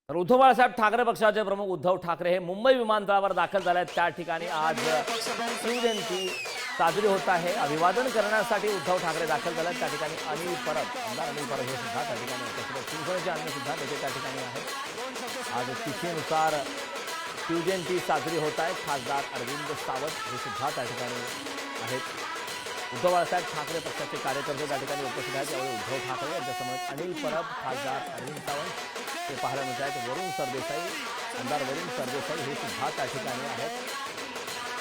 तर उद्धव बाळासाहेब ठाकरे पक्षाचे प्रमुख उद्धव ठाकरे हे मुंबई विमानतळावर दाखल झाले आहेत। त्या ठिकाणी आज शिवजयंती साजरी होत आहे। अभिवादन करण्यासाठी उद्धव ठाकरे दाखल झाले आहेत। त्या ठिकाणी अनिल परब हे सुद्धा त्या ठिकाणी उपस्थित आहेत। शिवसेनेचे अन्य सुद्धा नेते त्या ठिकाणी आहेत। आज तिथीनुसार शिवजयंती साजरी होत आहे। खासदार अरविंद सावंत हे सुद्धा त्या ठिकाणी आहेत। उद्धव बाळासाहेब ठाकरे पक्षाचे कार्यकर्ते त्या ठिकाणी उपस्थित आहेत। यावेळी उद्धव ठाकरे यांच्यासमोर अनिल परब, खासदार अरविंद सावंत हे पाहायला मिळत आहेत। वरुण सरदेसाई, आमदार वरुण सरदेसाई हे सुद्धा त्या ठिकाणी आहेत।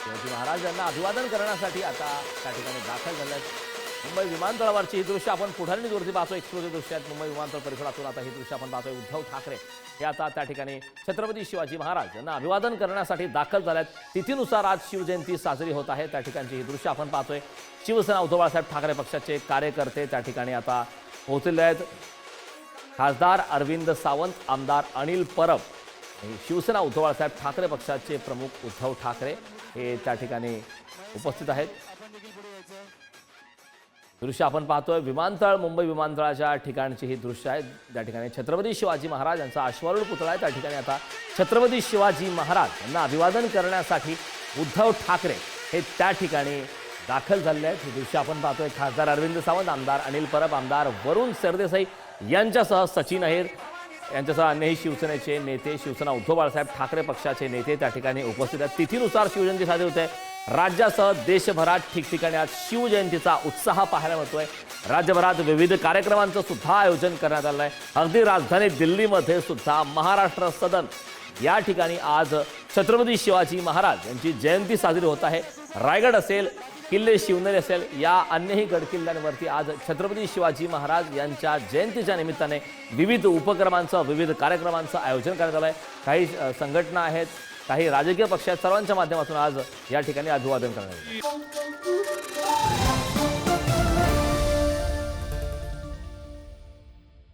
शिवाजी महाराज यांना अभिवादन करण्यासाठी आता त्या ठिकाणी दाखल झाले आहेत। मुंबई विमानतळावरची ही दृश्य आपण पुढारी न्यूजवरती पाहतो। एक्सक्लुझिव्ह दृश्य आहेत मुंबई विमानतळ परिसरातून। आता ही दृश्य आपण पाहतोय। उद्धव ठाकरे हे आता त्या ठिकाणी छत्रपती शिवाजी महाराज यांना अभिवादन करण्यासाठी दाखल झाले आहेत। तिथीनुसार आज शिवजयंती साजरी होत आहे। त्या ठिकाणची ही दृश्य आपण पाहतोय। शिवसेना उद्धव बाळासाहेब ठाकरे पक्षाचे कार्यकर्ते त्या ठिकाणी आता पोहोचलेले आहेत। खासदार अरविंद सावंत, आमदार अनिल परब, शिवसेना उद्धव बाळासाहेब ठाकरे पक्षाचे प्रमुख उद्धव ठाकरे हे त्या ठिकाणी उपस्थित आहेत। दृश्य आपण पाहतोय विमानतळ, मुंबई विमानतळाच्या ठिकाणची ही दृश्य आहे। त्या ठिकाणी छत्रपती शिवाजी महाराज यांचा अश्वारूढ पुतळा आहे। त्या ठिकाणी आता छत्रपती शिवाजी महाराज यांना अभिवादन करण्यासाठी उद्धव ठाकरे हे त्या ठिकाणी दाखल झाले आहेत। हे दृश्य आपण पाहतोय। खासदार अरविंद सावंत, आमदार अनिल परब, आमदार वरुण सरदेसाई यांच्यासह सचिन अहिर यांच्यासह अन्यही शिवसेनेचे नेते, शिवसेना उद्धव बाळासाहेब ठाकरे पक्षाचे नेते त्या ठिकाणी उपस्थित आहेत। तिथीनुसार शिवजयंती साजरी होते। राज्यासह देशभरात ठिकठिकाणी आज शिवजयंतीचा उत्साह पाहायला मिळतोय। राज्यभरात विविध कार्यक्रमांचं सुद्धा आयोजन करण्यात आलं आहे। अगदी राजधानी दिल्लीमध्ये सुद्धा महाराष्ट्र सदन या ठिकाणी आज छत्रपती शिवाजी महाराज यांची जयंती साजरी होत आहे। रायगड असेल, किल्ले शिवनेरी असेल, या अन्यही गडकिल्ल्यांवरती आज छत्रपती शिवाजी महाराज यांच्या जयंतीच्या निमित्ताने विविध उपक्रमांचं, विविध कार्यक्रमांचं आयोजन करण्यात आलं आहे। काही संघटना आहेत, काही राजकीय पक्ष आहेत, सर्वांच्या माध्यमातून आज या ठिकाणी अभिवादन करण्यात आलं।